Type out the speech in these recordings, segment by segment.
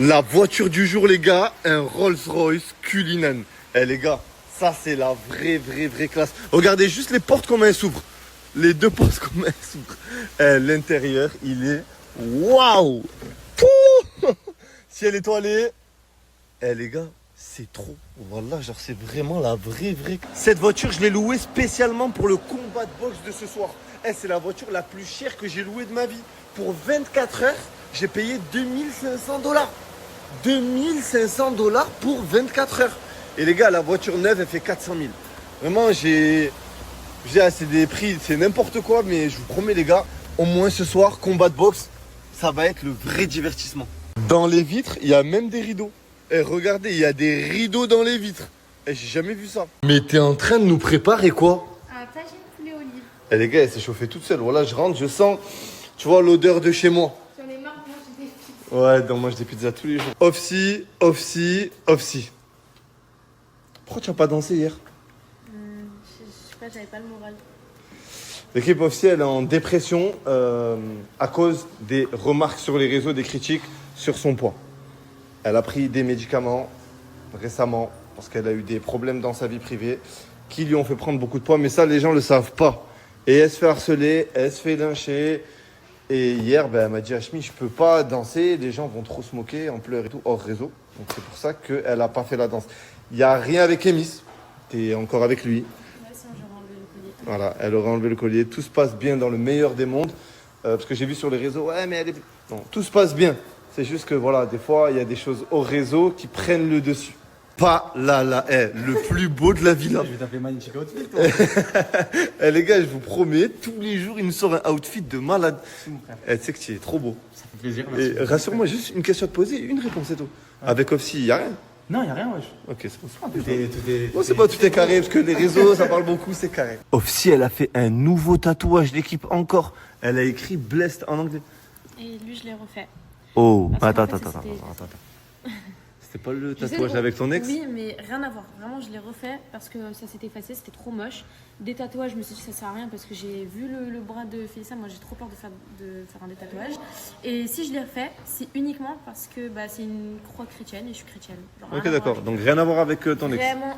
La voiture du jour, les gars, un Rolls-Royce Cullinan. Eh les gars, ça c'est la vraie classe. Regardez juste les portes comment elles s'ouvrent. Les deux portes comment elles s'ouvrent. Eh, l'intérieur, il est waouh. Ciel étoilé. Eh les gars, c'est trop. Voilà, genre c'est vraiment la vraie. Cette voiture, je l'ai louée spécialement pour le combat de boxe de ce soir. Eh, c'est la voiture la plus chère que j'ai louée de ma vie. Pour 24 heures, j'ai payé $2500. $2500 pour 24 heures. Et les gars, la voiture neuve, elle fait 400 000. Vraiment, c'est des prix, c'est n'importe quoi, mais je vous promets les gars, au moins ce soir, combat de boxe, ça va être le vrai divertissement. Dans les vitres, il y a même des rideaux. Et regardez, il y a des rideaux dans les vitres. Et j'ai jamais vu ça. Mais t'es en train de nous préparer quoi? Un tagine poulet olive. Et les gars, elle s'est chauffée toute seule. Voilà, je rentre, je sens, tu vois, l'odeur de chez moi. J'en ai marre de manger des pizzas. Ouais, donc moi je mange des pizzas tous les jours. Off-si. Pourquoi tu n'as pas dansé hier? Je sais pas, j'avais pas le moral. L'équipe Off-si, elle est en dépression à cause des remarques sur les réseaux, des critiques sur son poids. Elle a pris des médicaments récemment parce qu'elle a eu des problèmes dans sa vie privée qui lui ont fait prendre beaucoup de poids. Mais ça, les gens ne le savent pas. Et elle se fait harceler, elle se fait lyncher. Et hier, elle m'a dit, Hachmi, je peux pas danser, les gens vont trop se moquer, en pleurs et tout, hors réseau. Donc c'est pour ça qu'elle n'a pas fait la danse. Il n'y a rien avec Emis, tu es encore avec lui. Ouais, sinon j'aurais enlevé le collier. Voilà, elle aurait enlevé le collier. Tout se passe bien dans le meilleur des mondes. Parce que j'ai vu sur les réseaux, ouais, mais elle est... Non, tout se passe bien. C'est juste que, voilà, des fois, il y a des choses au réseau qui prennent le dessus. Pas là, le plus beau de la villa. Je vais t'appeler magnifique outfit, toi. Eh les gars, je vous promets, tous les jours, il nous sort un outfit de malade. Tu sais que tu es trop beau. Ça fait plaisir, merci. Et rassure-moi, juste une question à te poser, une réponse, c'est tout. Ouais. Avec Offsi, il n'y a rien? Non, il a rien, wesh. Ok, c'est bon. Tout est... Bon, c'est pas tout est carré, parce que les réseaux, ça parle beaucoup, c'est carré. Offsi, elle a fait un nouveau tatouage d'équipe encore. Elle a écrit Blessed en anglais. Et lui, je l'ai refait. Oh, Parce qu'en attends. fait, c'était- C'était pas le Je sais tatouage le- avec ton ex? Oui, mais rien à voir. Vraiment, je l'ai refait parce que ça s'était effacé, c'était trop moche. Des tatouages, je me suis dit ça sert à rien parce que j'ai vu le bras de Félissa. Moi, j'ai trop peur de faire un des tatouages. Et si je l'ai refait, c'est uniquement parce que c'est une croix chrétienne et je suis chrétienne. Genre, rien Ok, à voir d'accord. avec- Donc rien à voir avec ton ex. Vraiment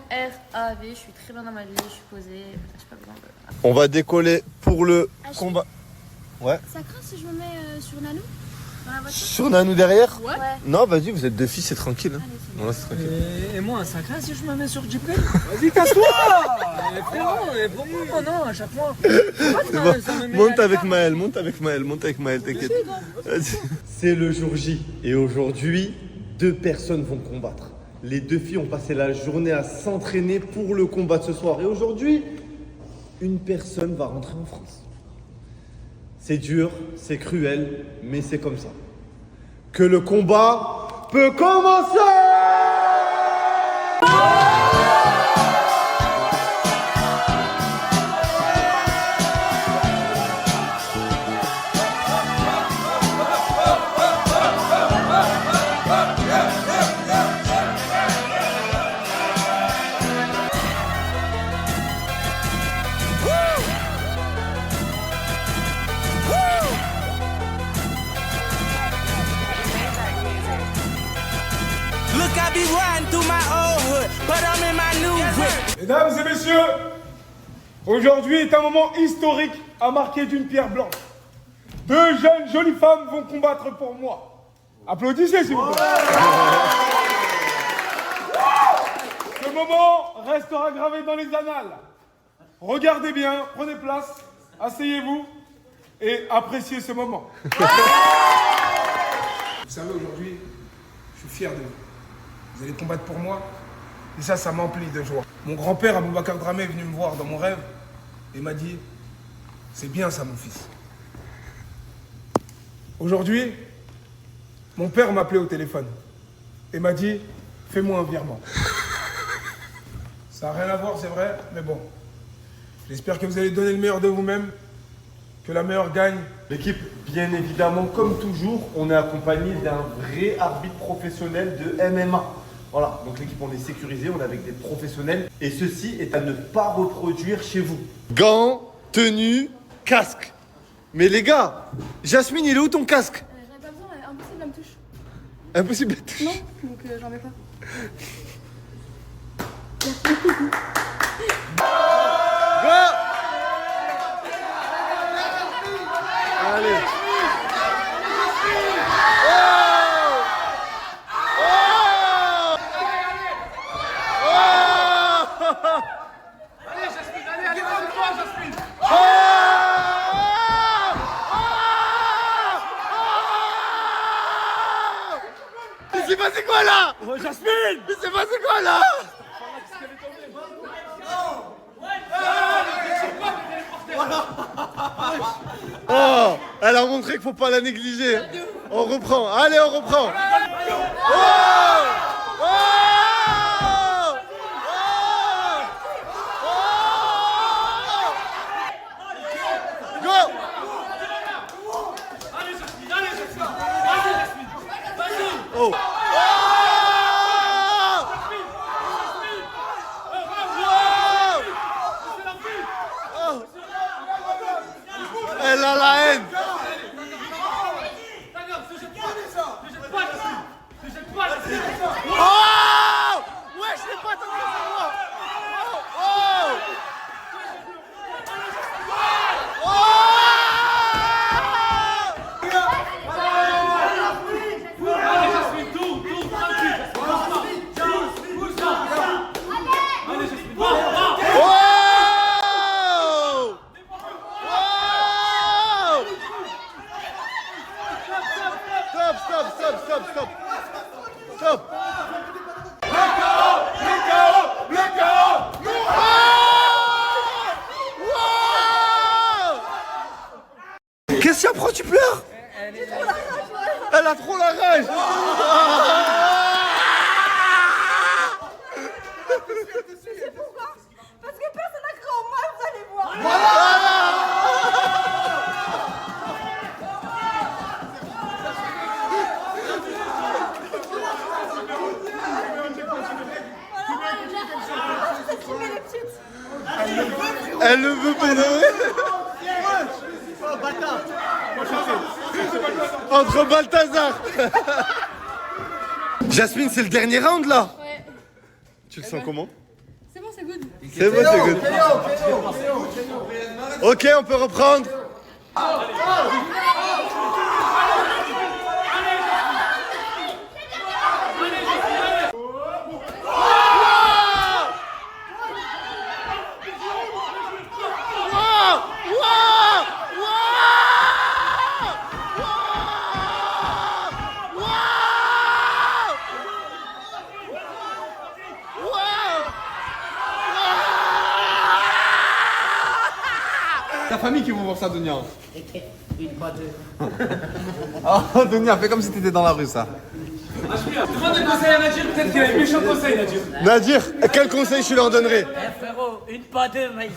RAV, je suis très bien dans ma vie, je suis posée. J'ai pas besoin de. On va décoller pour le combat. Ouais. Ça craint si je me mets sur Nano dans la voiture? Sur Nanou derrière? Ouais. Non, vas-y, vous êtes deux filles, c'est tranquille. Hein. Voilà, c'est tranquille. Et moi, ça craint si je me mets sur Jeep-Ray? Vas-y, casse-toi. Frérot, pourquoi non à chaque fois? Monte avec Maël, t'inquiète. C'est le jour J et aujourd'hui, deux personnes vont combattre. Les deux filles ont passé la journée à s'entraîner pour le combat de ce soir. Et aujourd'hui, une personne va rentrer en France. C'est dur, c'est cruel, mais c'est comme ça. Que le combat peut commencer! Look, I be riding through my old hood, but I'm in my new whip. Mesdames et messieurs, aujourd'hui est un moment historique à marquer d'une pierre blanche. Deux jeunes jolies femmes vont combattre pour moi. Applaudissez s'il vous plaît. Ce moment restera gravé dans les annales. Regardez bien, prenez place, asseyez-vous et appréciez ce moment. Vous savez, aujourd'hui, je suis fier de vous. Vous allez combattre pour moi. Et ça m'emplit de joie. Mon grand-père, Aboubacar Dramé, est venu me voir dans mon rêve et m'a dit « C'est bien ça, mon fils. » Aujourd'hui, mon père m'a appelé au téléphone et m'a dit « Fais-moi un virement. » Ça n'a rien à voir, c'est vrai, mais bon. J'espère que vous allez donner le meilleur de vous-même, que la meilleure gagne. L'équipe, bien évidemment, comme toujours, on est accompagné d'un vrai arbitre professionnel de MMA. Voilà, donc l'équipe, on est sécurisé, on est avec des professionnels. Et ceci est à ne pas reproduire chez vous. Gants, tenue, casque. Mais les gars, Jasmine, il est où ton casque? J'en ai pas besoin, impossible, elle me touche. Impossible de toucher. Non, donc j'en mets pas. Go! Allez. Il s'est passé quoi là? Oh, Jasmine! Il s'est passé quoi là? Oh, elle a montré qu'il faut pas la négliger. On reprend. Allez, on reprend. Oh! Oh! Oh! Go! Oh! Elle a la haine. Oh! Ouais, je l'ai pas tenté sur moi. Oh! Oh! Oh! Oh! Stop. Stop. Qu'est-ce qu'il y a? Pourquoi tu pleures? Elle a trop la rage. C'est pourquoi? Parce que personne n'a cru en moi, vous allez voir. Elle le veut pour de vrai. Entre Balthazar. Jasmine, c'est le dernier round là. Ouais. Tu le sens comment? C'est bon, c'est good. C'est bon, c'est good. Ok, on peut reprendre. Ta famille qui vont voir ça, Dunia. Oh, Dunia, fais comme si t'étais dans la rue, ça. Demande un conseil à Nadir, peut-être qu'il a un méchant conseil, Nadir. Nadir, quel conseil tu leur donnerais? Frérot, une pas deux, mec.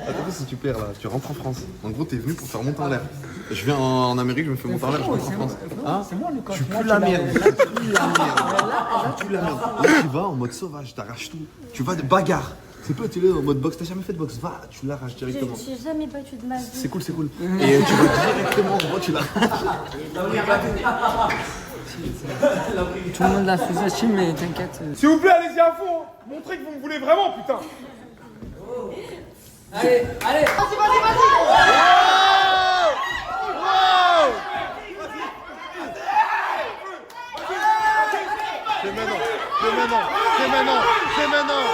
Attends, si tu perds là, tu rentres en France. En gros, t'es venu pour faire monter en l'air. Je viens en Amérique, je me fais monter en l'air, je rentre en France. Hein? C'est moi le coach. Tu pues la merde. Tu pues la merde. Tu pues la merde. Là, tu vas en mode sauvage, t'arraches tout. Tu vas de bagarre. C'est pas, tu es en mode boxe, t'as jamais fait de boxe. Va, tu l'arraches directement. J'ai jamais battu de ma vie. C'est cool, c'est cool. Et tu vas directement, en gros, tu l'arraches. Tout le monde la sous-estime, mais t'inquiète. S'il vous plaît, allez-y à fond. Montrez que vous me voulez vraiment, putain. Allez, allez. C'est maintenant. C'est maintenant. C'est maintenant. C'est maintenant.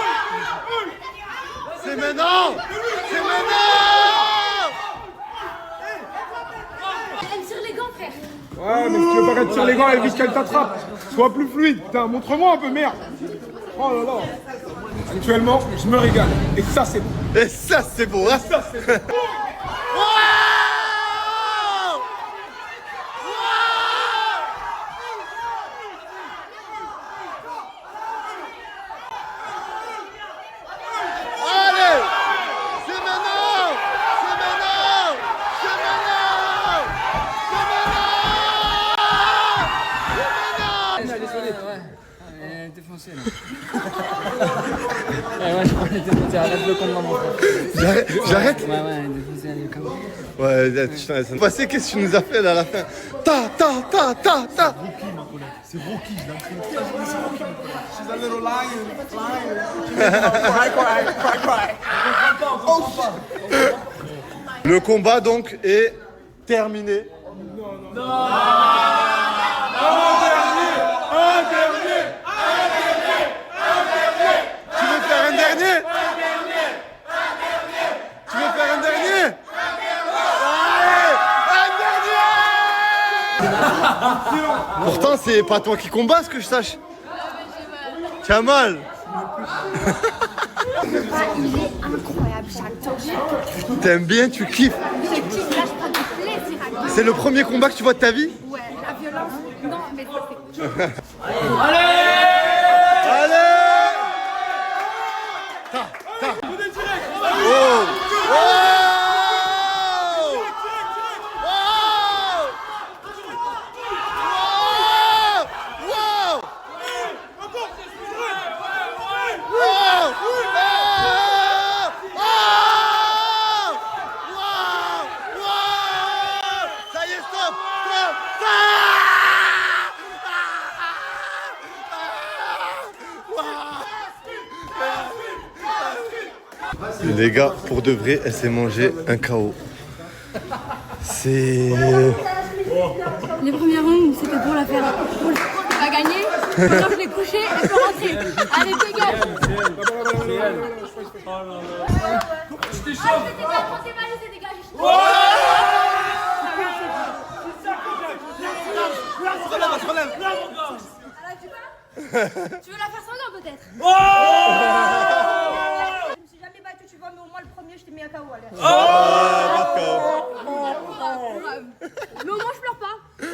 C'est maintenant. C'est maintenant. Elle tire les gants, frère. Ouais, mais si tu veux pas qu'elle tire les gants, elle vise qu'elle t'attrape. Sois plus fluide, putain. Montre-moi un peu, merde. Oh là là. Actuellement, je me régale. Et ça, c'est bon. Et ça, c'est beau, hein? Ça, c'est bon. Allez! C'est maintenant! C'est maintenant! C'est maintenant! C'est maintenant! C'est maintenant! Ouais, elle est défoncée là. Ouais, je Arrête le combat, mon frère. J'arrête. Ouais, déposer le combat. Ouais, putain, ça me passait, qu'est-ce que tu nous as fait là à la fin? Ta. C'est Rocky, je l'ai appris. She's a little lion. Le combat donc est terminé. Tu veux faire un dernier? Tu veux faire un dernier? Allez, un dernier! Pourtant, c'est pas toi qui combats, ce que je sache. Tu as mal. Il est incroyable chaque temps. T'aimes bien, tu kiffes. Je kiffe, là je prends du plaisir à gagner. C'est le premier combat que tu vois de ta vie? Ouais, la violence, non, mais ça c'est... Allez! Oh! Oh! Ça y est, stop! Les gars, pour de vrai, elle s'est mangée un KO. C'est... Les premières rounds, c'était pour la faire. Elle a gagné. Maintenant, je l'ai couché, elle peut rentrer. Allez, dégage. Tu veux la faire sanglant peut-être? Je me suis jamais battue, tu vois, mais au moins le premier, je t'ai mis un KO, allez. Mais au moins, je pleure pas. Je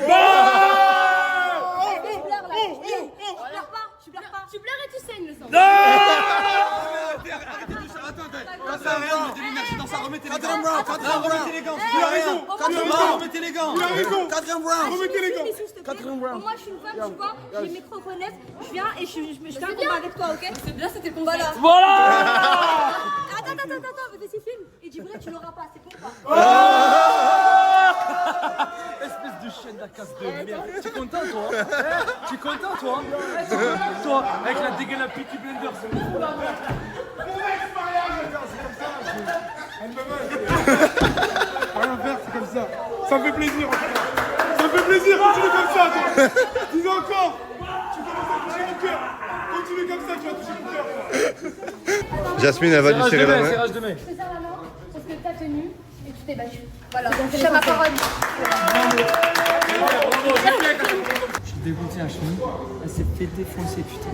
pleure là. Je pleure pas. Tu pleures et tu saignes le sang. Remettez les gants. Remettez les gants. Quatrième round. Moi, je suis une femme, tu vois, j'ai mes micro reconnaissent, je viens et je fais un combat avec toi, ok? C'est bien, c'était le combat là. Voilà. Attends, vas-y, filme. Et dis vrai, tu l'auras pas, c'est bon pas. Espèce de chienne de casse de merde. Tu es content, toi? Tu es content, toi? Toi, avec la dégaine à Peaky Blinders. Rien faire, c'est comme ça. Ça me fait plaisir, en tout cas. Ça me fait plaisir, continue comme ça, toi. Dis encore. Tu commences à toucher mon cœur. Continue comme ça, tu vas toucher mon cœur. Jasmine, elle va lui serrer la main. Serrage de main. Je te serre la main parce que t'as tenu et tu t'es battu. Voilà, j'ai ma parole. Je suis dégoûté à Chine. Elle s'est fait défoncer, putain.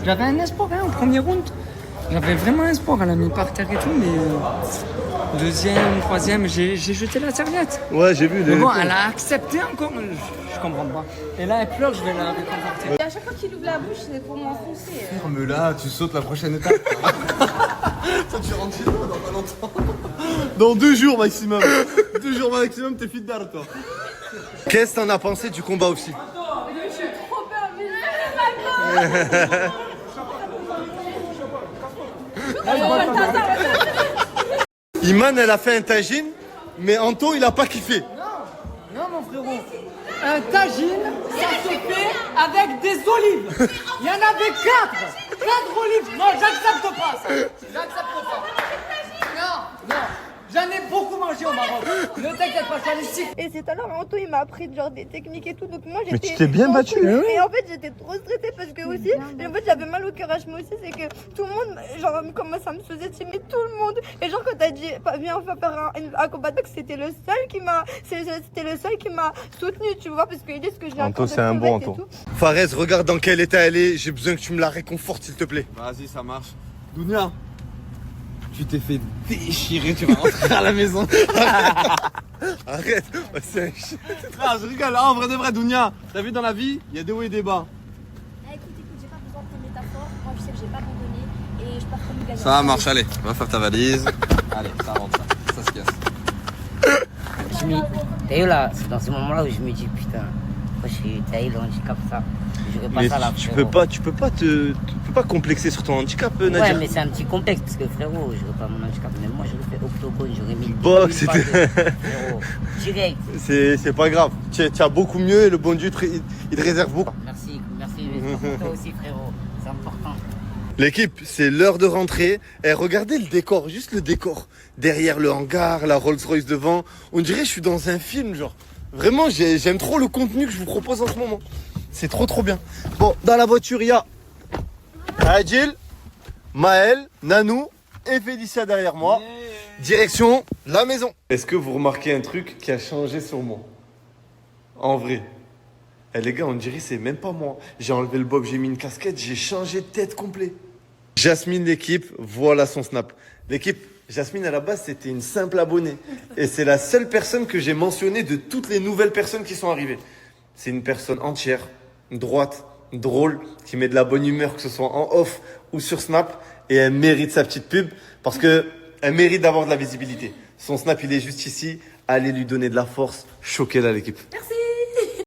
J'avais un espoir hein, au premier round. J'avais vraiment espoir. Elle a mis par terre et tout, mais deuxième, troisième, j'ai jeté la serviette. Ouais, j'ai vu. Mais bon, elle a accepté encore. Je comprends pas. Et là, elle pleure, je vais la réconforter. Et à chaque fois qu'il ouvre la bouche, c'est pour m'enfoncer. Ferme-la, tu sautes la prochaine étape. Toi, tu rentres chez toi dans pas longtemps. Dans 2 jours maximum. 2 jours maximum, t'es fit d'art, toi. Qu'est-ce que t'en as pensé du combat aussi? J'ai trop peur, mais Iman, elle a fait un tagine, mais Anto, il a pas kiffé. Non, mon frérot. Un tagine, ça se fait avec des olives. Il y en avait 4. 4 olives. Non, j'accepte pas ça. J'accepte pas. Non. J'en ai beaucoup mangé au Maroc. Ne t'inquiète pas, je suis allé. Et c'est alors Anto il m'a appris genre des techniques et tout, donc moi j'étais... Mais tu t'es bien battu. Et en fait j'étais trop stressée parce que aussi, et en fait j'avais mal au cœur à moi aussi, c'est que tout le monde, genre comment ça me faisait timer tout le monde. Et genre quand t'as dit, viens on va faire un combat, c'était le seul qui m'a, soutenu, tu vois, parce qu'il dit ce que j'ai. Anto, c'est un bon Anto. Fares, regarde dans quel état elle est, j'ai besoin que tu me la réconfortes s'il te plaît. Vas-y, ça marche. Dounia, tu t'es fait déchirer, tu vas rentrer à la maison. Arrête, c'est un chien. Ah, je rigole, en vrai de vrai, Dounia, t'as vu dans la vie, il y a des hauts et des bas. Écoute, j'ai pas besoin de ton métaphore. Moi je sais que j'ai pas abandonné et je pars comme une gagnante. Ça marche, allez, va faire ta valise. Allez, ça rentre, ça se casse. T'as eu là, c'est dans ce moment-là où je me dis putain, moi je suis taillé le handicap ça. J'aurais pas Mais ça là. tu peux pas te faut pas complexer sur ton handicap, Nadir. Ouais, mais c'est un petit complexe parce que frérot, je veux pas mon handicap. Même moi, j'aurais fait octogone, j'aurais mis le Box, c'était. frérot, direct. C'est pas grave. Tu as beaucoup mieux et le bon Dieu, il te réserve beaucoup. Merci, mais pour toi aussi, frérot. C'est important. L'équipe, c'est l'heure de rentrer. Et regardez le décor, juste le décor. Derrière le hangar, la Rolls-Royce devant. On dirait que je suis dans un film, genre. Vraiment, j'aime trop le contenu que je vous propose en ce moment. C'est trop bien. Bon, dans la voiture, il y a Adil, Maël, Nanou et Félicia derrière moi. Direction la maison. Est-ce que vous remarquez un truc qui a changé sur moi? En vrai. Eh les gars, on dirait que c'est même pas moi. J'ai enlevé le bob, j'ai mis une casquette, j'ai changé de tête complet. Jasmine, l'équipe, voilà son snap. L'équipe, Jasmine, à la base, c'était une simple abonnée. Et c'est la seule personne que j'ai mentionnée de toutes les nouvelles personnes qui sont arrivées. C'est une personne entière, droite, drôle, qui met de la bonne humeur, que ce soit en off ou sur Snap. Et elle mérite sa petite pub parce que elle mérite d'avoir de la visibilité. Son Snap, il est juste ici. Allez lui donner de la force. Choquez-la, l'équipe. Merci.